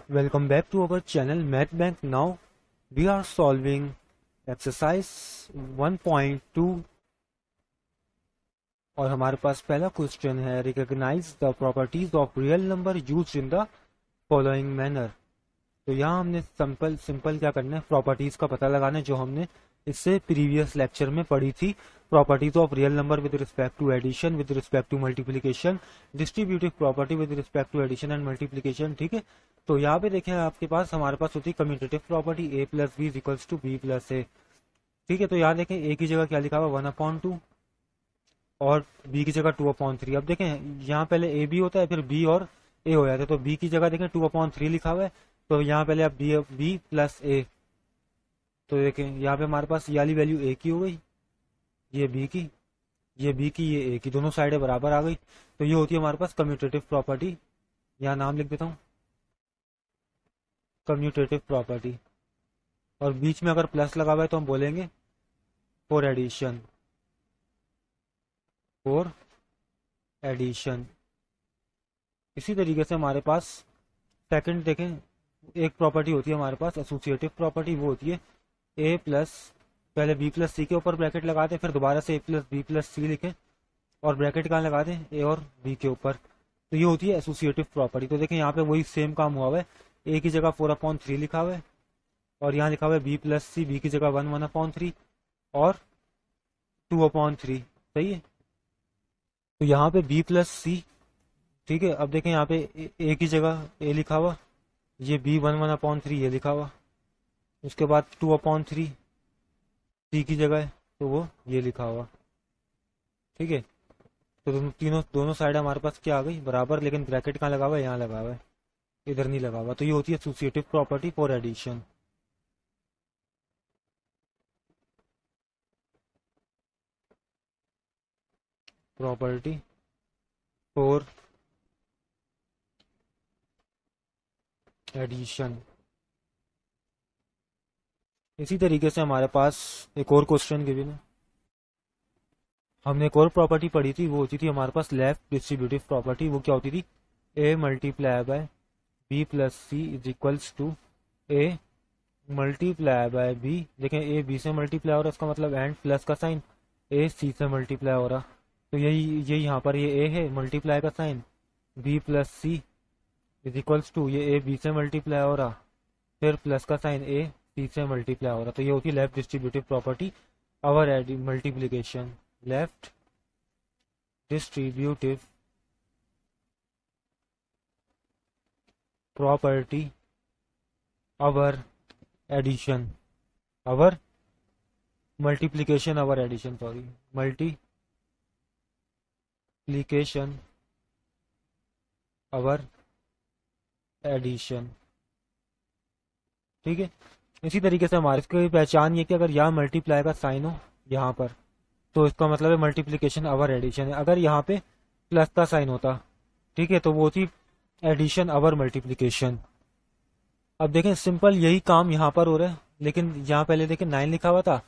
Welcome back to our channel Math Bank. Now we are solving exercise 1.2 और हमारे पास पहला question है recognise the properties of real number used in the following manner. तो यहाँ हमने simple क्या करना है, प्रॉपर्टीज का पता लगाना है जो हमने इससे प्रीवियस लेक्चर में पढ़ी थी। Properties of real number with respect to addition, with respect to multiplication, distributive property with respect to addition and multiplication. ठीक है, तो यहाँ पे देखें आपके पास हमारे पास होती है commutative property a plus B is equals to B plus a. ठीक है, तो यहाँ देखें ए की जगह क्या लिखा हुआ 1/2 और बी की जगह 2/3। अब देखें यहाँ पहले ए बी होता है फिर बी और ए हो जाता है, तो बी की जगह देखें 2/3 लिखा हुआ है, तो यहाँ पहले अब बी प्लस ए। तो देखें यहाँ पे हमारे पास ये वाली वैल्यू ए की हो गई, ये बी की, ये बी की, ये ए की, दोनों साइडें बराबर आ गई। तो ये होती है हमारे पास कम्यूटेटिव प्रॉपर्टी। यहाँ नाम लिख देता हूँ कम्यूटेटिव प्रॉपर्टी, और बीच में अगर प्लस लगा हुआ है तो हम बोलेंगे फॉर एडिशन, फॉर एडिशन। इसी तरीके से हमारे पास सेकंड देखें, एक प्रॉपर्टी होती है हमारे पास एसोसिएटिव प्रॉपर्टी, वो होती है ए प्लस, पहले बी प्लस सी के ऊपर ब्रैकेट लगा दें, फिर दोबारा से ए प्लस बी प्लस सी लिखें और ब्रैकेट कहाँ लगा दें, ए और बी के ऊपर। तो ये होती है एसोसिएटिव प्रॉपर्टी। तो देखें यहाँ पे वही सेम काम हुआ हुआ है, ए की जगह 4/3 लिखा हुआ है और यहाँ लिखा हुआ है बी प्लस सी, बी की जगह 1/3 और 2/3। सही है, तो यहाँ पे बी प्लस सी। ठीक है, अब देखें यहाँ पे ए की जगह ए लिखा हुआ, ये बी 1/3 ये लिखा हुआ, उसके बाद 2/3 सी की जगह है तो वो ये लिखा हुआ। ठीक है, तो दोनों साइड हमारे पास क्या आ गई, बराबर, लेकिन ब्रैकेट कहाँ लगा हुआ है, यहाँ लगा हुआ है, इधर नहीं लगा हुआ। तो ये होती है associative property for addition. Property for addition. इसी तरीके से हमारे पास एक और क्वेश्चन गिवन है, हमने एक और प्रॉपर्टी पढ़ी थी, वो होती थी हमारे पास लेफ्ट डिस्ट्रीब्यूटिव प्रॉपर्टी। वो क्या होती थी, a multiply by b plus C is equals to a multiply by b. देखें ए बी से मल्टीप्लाई हो रहा है, इसका मतलब एंड प्लस का साइन, ए सी से मल्टीप्लाई हो रहा, तो यही यहाँ पर ये ए है, मल्टीप्लाई का sign, b plus C is equals to ये ए बी से मल्टीप्लाई हो रहा, फिर प्लस का साइन, ए सी से मल्टीप्लाई हो रहा। तो ये होती है लेफ्ट डिस्ट्रीब्यूटिव प्रॉपर्टी अवर मल्टीप्लीकेशन, लेफ्ट डिस्ट्रीब्यूटिव प्रॉपर्टी अवर एडिशन, अवर मल्टीप्लीकेशन अवर एडिशन, सॉरी मल्टीप्लीकेशन अवर एडिशन। ठीक है, इसी तरीके से हमारे इसकी पहचान ये कि अगर यहाँ मल्टीप्लाई का साइन हो यहाँ पर तो इसका मतलब है मल्टीप्लिकेशन अवर एडिशन है। अगर यहाँ पे प्लस का साइन होता, ठीक है, तो वो थी एडिशन अवर मल्टीप्लिकेशन। अब देखें सिंपल यही काम यहाँ पर हो रहा है, लेकिन यहाँ पहले देखें 9 लिखा हुआ था,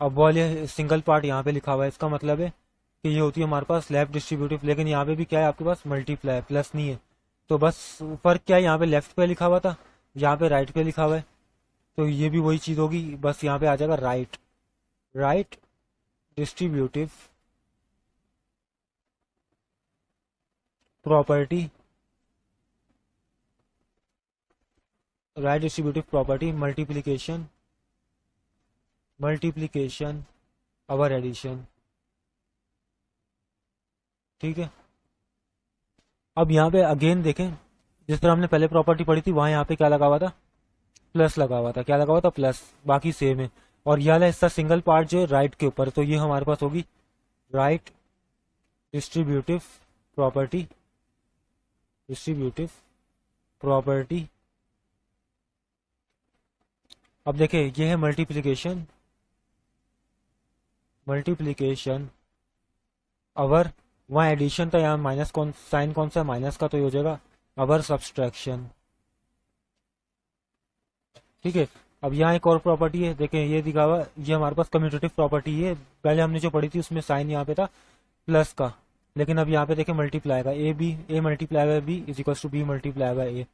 अब वाले सिंगल पार्ट यहाँ पे लिखा हुआ है। इसका मतलब है कि ये होती है हमारे पास लेफ्ट डिस्ट्रीब्यूटिव, लेकिन यहाँ पे भी क्या है आपके पास मल्टीप्लाई, प्लस नहीं है। तो बस फर्क क्या है, यहाँ पे लेफ्ट पे लिखा हुआ था, यहाँ पे राइट पे लिखा हुआ है, तो ये भी वही चीज होगी, बस यहाँ पे आ जाएगा right, right distributive property, right distributive property multiplication over addition. ठीक है, अब यहाँ पे अगेन देखें, जिस तरह हमने पहले प्रॉपर्टी पढ़ी थी वहां यहाँ पे क्या लगा हुआ था, प्लस लगा हुआ था, क्या लगा हुआ था, प्लस, बाकी सेम है। और यह वाला हिस्सा सिंगल पार्ट जो है राइट के ऊपर, तो ये हमारे पास होगी right distributive property, distributive property. अब देखें ये है मल्टीप्लिकेशन, मल्टीप्लिकेशन अवर, वहां एडिशन था, यहाँ माइनस साइन कौन सा, माइनस का, तो ये हो जाएगा अवर सब्सट्रैक्शन। ठीक है, अब यहाँ एक और प्रॉपर्टी है, देखें ये दिखा हुआ, ये हमारे पास कम्यूटेटिव प्रॉपर्टी है। पहले हमने जो पढ़ी थी उसमें साइन यहाँ पे था प्लस का, लेकिन अब यहाँ पे देखें मल्टीप्लाई का, a multiply by b is equal to b multiply by ए।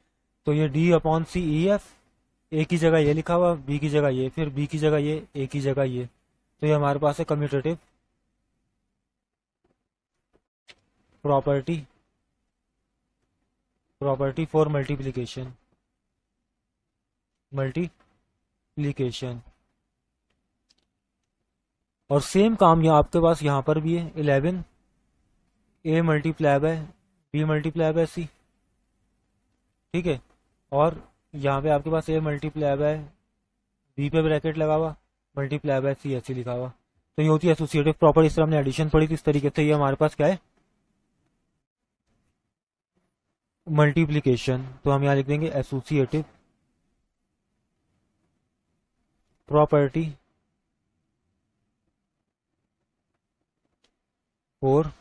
तो ये d upon c e f, a की जगह ये लिखा हुआ, बी की जगह ये, फिर बी की जगह ये, ए की जगह ये। तो ये हमारे पास है commutative property, property for multiplication. और सेम काम यहाँ आपके पास यहाँ पर भी है। 11 a multiply by b multiply by c, ठीक है। और यहाँ पे आपके पास ए मल्टीप्लाई बाय बी पे ब्रैकेट लगा हुआ, मल्टीप्लाई बाय सी ऐसे लिखा हुआ। तो ये होती है एसोसिएटिव प्रॉपर्टी। इस तरह हमने एडिशन पढ़ी थी, इस तरीके से ये हमारे पास क्या है, मल्टीप्लीकेशन। तो हम यहाँ लिख देंगे एसोसिएटिव प्रॉपर्टी और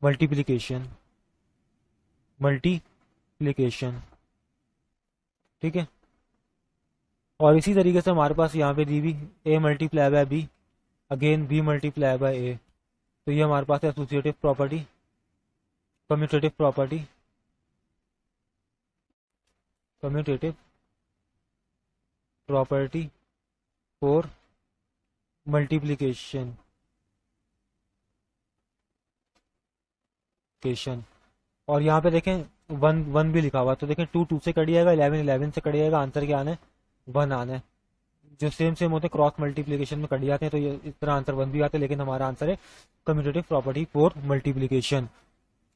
मल्टीप्लीकेशन, ठीक है। और इसी तरीके से हमारे पास यहाँ पे दी भी A multiply by B, again B multiply by ए। तो ये हमारे पास है associative property, commutative property, for multiplication. और यहाँ पे देखें 1 भी लिखा हुआ, तो देखें 2 से कट जाएगा, 11 से कट जाएगा, आंसर क्या आना है, 1 आना है। जो सेम होते हैं क्रॉस मल्टीप्लीकेशन में कट जाते हैं, तो ये इस तरह आंसर 1 भी आता है, लेकिन हमारा आंसर है कम्यूटेटिव प्रॉपर्टी फॉर मल्टीप्लीकेशन।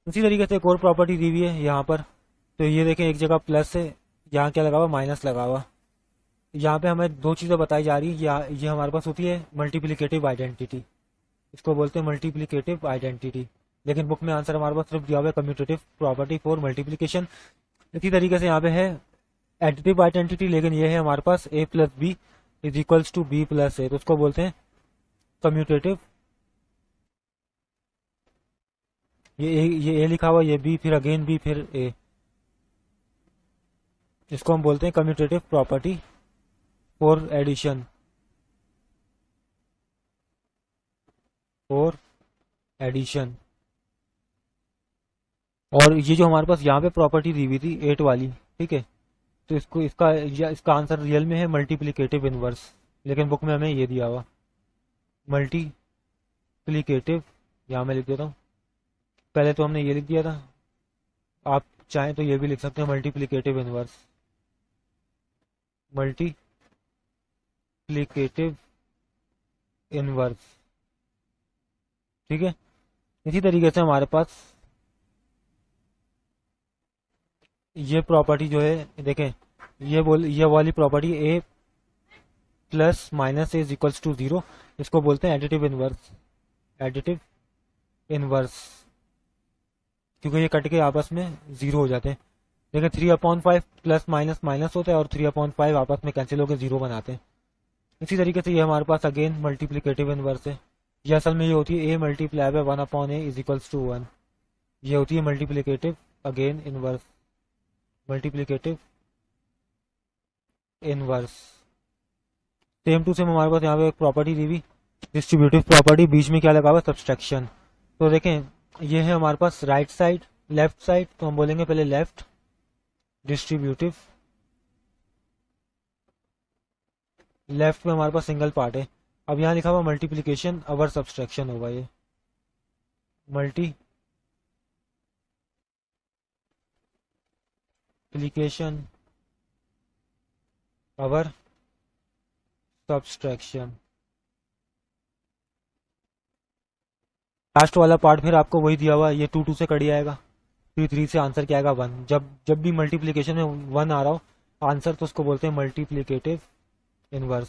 उसी तरीके से एक और प्रॉपर्टी दी हुई है यहाँ पर। तो ये देखें एक जगह प्लस है, यहाँ क्या लगा हुआ, माइनस लगा हुआ। यहाँ पे हमें 2 चीज़ें बताई जा रही है। ये हमारे पास होती है मल्टीप्लीकेटिव आइडेंटिटी, इसको बोलते हैं मल्टीप्लीकेटिव आइडेंटिटी। लेकिन बुक में आंसर हमारे पास सिर्फ दिया हुआ है कम्यूटेटिव प्रॉपर्टी फॉर मल्टीप्लीकेशन। इसी तरीके से यहाँ पे है एडिटिव आइडेंटिटी, लेकिन ये है हमारे पास a plus B is equals to B plus A, तो उसको बोलते हैं कम्यूटेटिव। ये a लिखा हुआ, ये b, फिर अगेन b, फिर a, इसको हम बोलते हैं कम्यूटेटिव प्रॉपर्टी फॉर एडिशन, और ये जो हमारे पास यहाँ पे प्रॉपर्टी दी हुई थी 8 वाली, ठीक है, तो इसका आंसर रियल में है मल्टीप्लीकेटिव इनवर्स, लेकिन बुक में हमें ये दिया हुआ मल्टीप्लीकेटिव। यहाँ मैं लिख देता हूँ, पहले तो हमने ये लिख दिया था, आप चाहें तो ये भी लिख सकते हैं मल्टीप्लीकेटिव इनवर्स, ठीक है। इसी तरीके से हमारे पास ये प्रॉपर्टी जो है, देखें ये वाली property a plus minus is equals to 0, इसको बोलते हैं एडिटिव इनवर्स, क्योंकि ये कट के आपस में 0 हो जाते हैं। देखिए 3/5 प्लस माइनस माइनस होता है, और 3/5 आपस में कैंसिल होकर 0 बनाते हैं। इसी तरीके से ये हमारे पास अगेन मल्टीप्लीकेटिव इनवर्स है। ये असल में ये होती है a multiply by 1/a is equals to 1। ये होती है multiplicative again inverse, multiplicative inverse. Same to same हमारे पास यहाँ पे एक प्रॉपर्टी दी हुई डिस्ट्रीब्यूटिव प्रॉपर्टी, बीच में क्या लगा हुआ, सब्सट्रैक्शन। तो देखें ये है हमारे पास राइट साइड, लेफ्ट साइड, तो हम बोलेंगे पहले लेफ्ट डिस्ट्रीब्यूटिव, लेफ्ट में हमारे पास सिंगल पार्ट है। अब यहाँ लिखा हुआ मल्टीप्लीकेशन अवर सब्सट्रैक्शन होगा, ये मल्टीप्लीकेशन अवर सब्सट्रैक्शन। लास्ट वाला पार्ट फिर आपको वही दिया हुआ, ये 2 से कट जाएगा, 3 से आंसर क्या आएगा 1। जब भी मल्टीप्लीकेशन में 1 आ रहा हो आंसर, तो उसको बोलते हैं मल्टीप्लीकेटिव इनवर्स,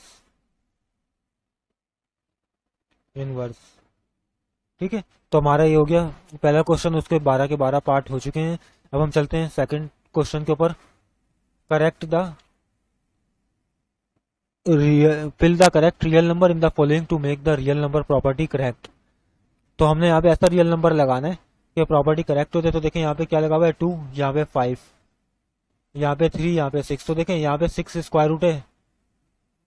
ठीक है। तो हमारा ये हो गया पहला क्वेश्चन, उसके 12 के 12 पार्ट हो चुके हैं। अब हम चलते हैं सेकंड क्वेश्चन के ऊपर। Fill the correct real number in the following to make the real number property correct. तो हमने यहाँ पे ऐसा रियल नंबर लगाना है कि प्रॉपर्टी करेक्ट हो जाए। तो देखें यहाँ पे क्या लगा हुआ है 2, यहाँ पे 5, यहाँ पे 3, यहाँ पे 6। तो देखें यहाँ पे 6 स्क्वायर रूट है,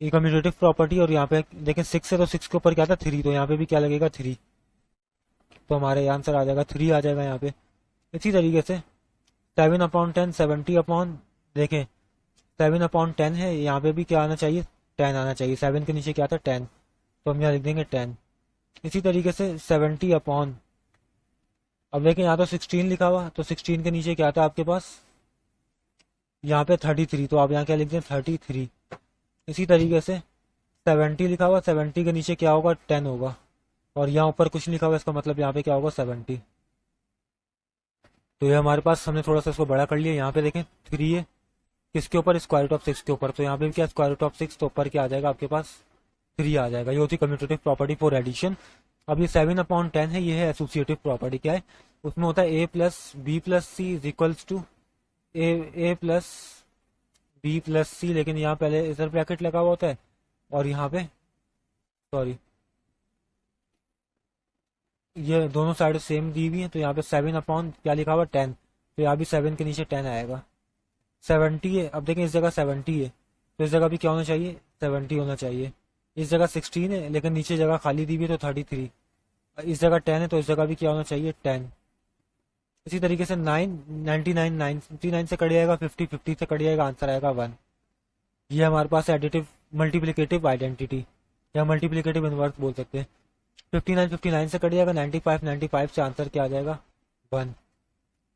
ये कम्यूटेटिव प्रॉपर्टी, और यहाँ पे देखें 6 है तो 6 के ऊपर क्या था 3, तो यहाँ पे भी क्या लगेगा 3, तो हमारे आंसर आ जाएगा 3 आ जाएगा यहाँ पे। इसी तरीके से 7/10 70/10 देखें 7/10 है, यहाँ पे भी क्या आना चाहिए, 10 आना चाहिए। 7 के नीचे क्या था, 10, तो हम यहाँ लिख देंगे 10। इसी तरीके से 70/, अब देखें यहाँ तो 16 लिखा हुआ, तो 16 के नीचे क्या था आपके पास, यहाँ पे 33, तो आप यहाँ क्या लिख दें, 33। इसी तरीके से 70 लिखा हुआ, 70 के नीचे क्या होगा, 10 होगा, और यहाँ ऊपर कुछ लिखा हुआ, इसका मतलब यहाँ पे क्या होगा, 70। तो ये हमारे पास, हमने थोड़ा सा इसको बड़ा कर लिया। यहाँ पे देखें 3 है, किसके ऊपर, स्क्वायर रूट ऑफ 6 के ऊपर, तो यहाँ पे भी क्या, स्क्वायर रूट ऑफ 6, तो ऊपर क्या आ जाएगा आपके पास, 3 आ जाएगा। ये होती है कम्यूटेटिव प्रॉपर्टी फॉर एडिशन। अब ये 7/10 है, ये है एसोसिएटिव प्रॉपर्टी। क्या है उसमें, होता है a plus B plus C is equals to A plus B plus C, लेकिन यहाँ पहले इधर ब्रैकेट लगा हुआ होता है, और यहाँ पे सॉरी ये दोनों साइड सेम दी हुई है, तो यहाँ पे 7/ क्या लिखा हुआ, 10, तो यहाँ भी 7 के नीचे 10 आएगा। 70 है, अब देखें इस जगह 70 है, तो इस जगह भी क्या होना चाहिए, 70 होना चाहिए। इस जगह 16 है, लेकिन नीचे जगह खाली दी हुई है, तो 33। इस जगह 10 है, तो इस जगह भी क्या होना चाहिए, 10। इसी तरीके से 99 से कट जाएगा, 50 से कट जाएगा, आंसर आएगा 1। ये हमारे पास एडिटिव मल्टीप्लिकेटिव आइडेंटिटी या मल्टीप्लिकेटिव इनवर्स बोल सकते हैं। 59 से कट जाएगा, 95 से आंसर क्या आ जाएगा, 1।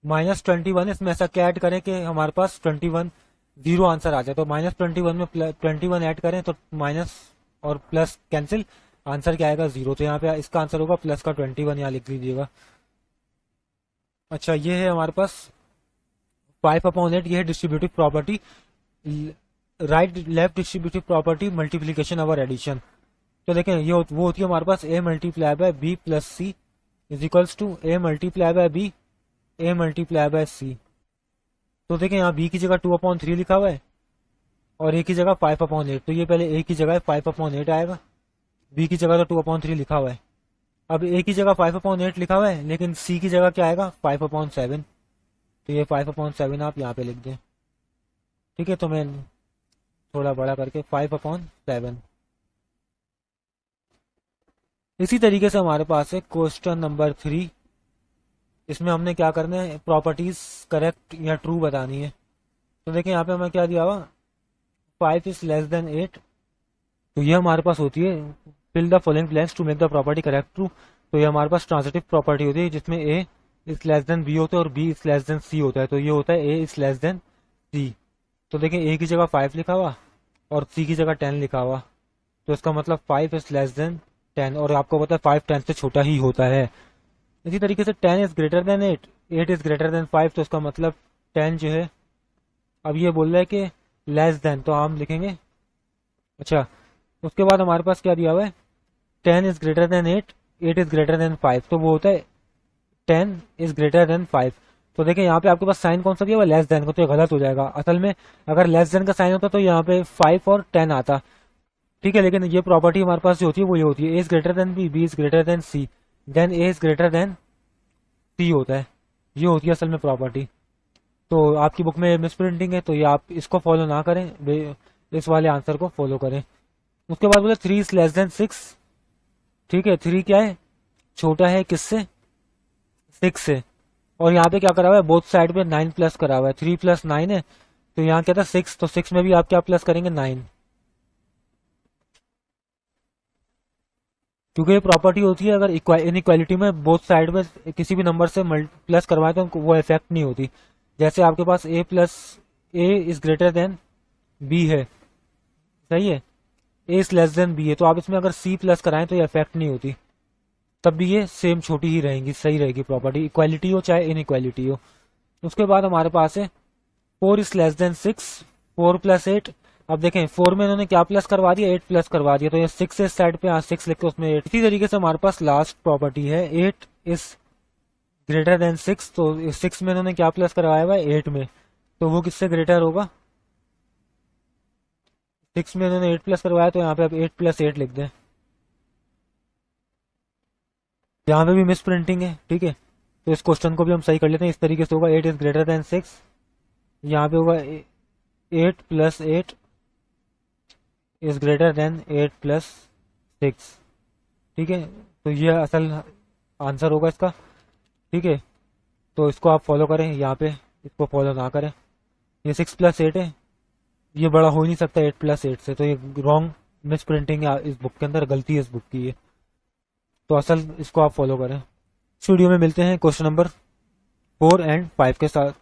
-21, इसमें ऐसा क्या ऐड करें कि हमारे पास 21 जीरो आंसर आ जाए, तो -21 में 21 ऐड करें तो माइनस और प्लस कैंसिल, आंसर क्या आएगा, 0। तो यहाँ पे इसका आंसर होगा प्लस का 21, यहाँ लिख लीजिएगा। अच्छा, ये है हमारे पास 5/8, ये है distributive property, right left distributive property multiplication और एडिशन। तो देखें ये वो होती है हमारे पास a multiply by b plus C is equals to a multiply by b a multiply by C. तो देखें यहाँ b की जगह 2/3 लिखा हुआ है और a की जगह 5/8, तो ये पहले a की जगह 5/8 आएगा, b की जगह तो 2/3 लिखा हुआ है। अब a की जगह 5/8 लिखा हुआ है, लेकिन c की जगह क्या आएगा, 5/7, तो ये 5/7 आप यहाँ पे लिख दें। ठीक है, तो मैं थोड़ा बड़ा करके 5/7। इसी तरीके से हमारे पास है क्वेश्चन नंबर 3। इसमें हमने क्या करना है, प्रॉपर्टीज करेक्ट या ट्रू बतानी है। तो देखें यहाँ पे हमें क्या दिया हुआ, 5 इज लेस देन 8, तो ये हमारे पास होती है fill the following blanks to make the property correct true. तो ये हमारे पास ट्रांजिटिव प्रॉपर्टी होती है, जिसमें a is less than b होता है और b is less than c होता है, तो ये होता है a is less than c। तो देखें a की जगह 5 लिखा हुआ और c की जगह 10 लिखा हुआ, तो इसका मतलब 5 इज लेस देन 10, और आपको पता है 5 10 से छोटा ही होता है। इसी तरीके से 10 is greater then 8, 8 is greater then 5, तो इसका मतलब 10 जो है, अब ये बोल रहा है कि लेस देन, तो हम लिखेंगे। अच्छा, उसके बाद हमारे पास क्या दिया हुआ है, 10 is greater then 8, 8 is greater then 5, तो वो होता है 10 इज ग्रेटर देन 5। तो देखें यहाँ पे आपके पास साइन कौन सा दिया हुआ, लेस देन का, तो ये गलत हो जाएगा। असल में अगर लेस देन का साइन होता तो यहाँ पे 5 और 10 आता। ठीक है, लेकिन ये प्रॉपर्टी हमारे पास जो होती है वो ये होती है, A is greater than B, B is greater than C, then A is greater than C होता है। ये होती है असल में प्रॉपर्टी। तो आपकी बुक में मिस प्रिंटिंग है, तो ये आप इसको फॉलो ना करें, इस वाले आंसर को फॉलो करें। उसके बाद बोले 3 इज लेस देन 6। ठीक है, 3 क्या है, छोटा है किससे, 6 से, और यहाँ पे क्या करा हुआ है, बोथ साइड पे 9 प्लस करा हुआ है, 3 + 9 है, तो यहाँ क्या था 6, तो 6 में भी आप क्या प्लस करेंगे, 9, क्योंकि ये प्रॉपर्टी होती है अगर इनइक्वालिटी में बोथ साइड में किसी भी नंबर से प्लस करवाए तो वो इफेक्ट नहीं होती। जैसे आपके पास a is greater then b है, सही है, a is less than b है, तो आप इसमें अगर c प्लस कराएं तो ये इफेक्ट नहीं होती, तब भी ये सेम छोटी ही रहेंगी, सही रहेगी प्रॉपर्टी, इक्वालिटी हो चाहे इनइक्वालिटी हो। उसके बाद हमारे पास है 4 इज लेस देन 6, 4 + 8। अब देखें 4 में इन्होंने क्या प्लस करवा दिया, 8 प्लस करवा दिया, तो ये 6 इस साइड पे 6 लिख के उसमें 8। इसी तरीके से हमारे पास लास्ट प्रॉपर्टी है 8 इज ग्रेटर देन 6, तो 6 में इन्होंने क्या प्लस करवाया हुआ है, 8 में, तो वो किससे ग्रेटर होगा, 6 में इन्होंने 8 प्लस करवाया, तो यहाँ पे आप 8 + 8 लिख दें। यहाँ पे भी मिस प्रिंटिंग है, ठीक है, तो इस क्वेश्चन को भी हम सही कर लेते हैं। इस तरीके से होगा 8 इज ग्रेटर देन 6, यहाँ पे होगा 8 + 8 इज ग्रेटर देन 8 + 6। ठीक है, तो ये असल आंसर होगा इसका। ठीक है, तो इसको आप फॉलो करें, यहाँ पे इसको फॉलो ना करें। ये 6+8 है, ये बड़ा हो ही नहीं सकता 8+8 से, तो ये रॉन्ग मिस प्रिंटिंग है इस बुक के अंदर, गलती है इस बुक की ये। तो असल इसको आप फॉलो करें। इस वीडियो में मिलते हैं क्वेश्चन नंबर 4 एंड 5 के साथ।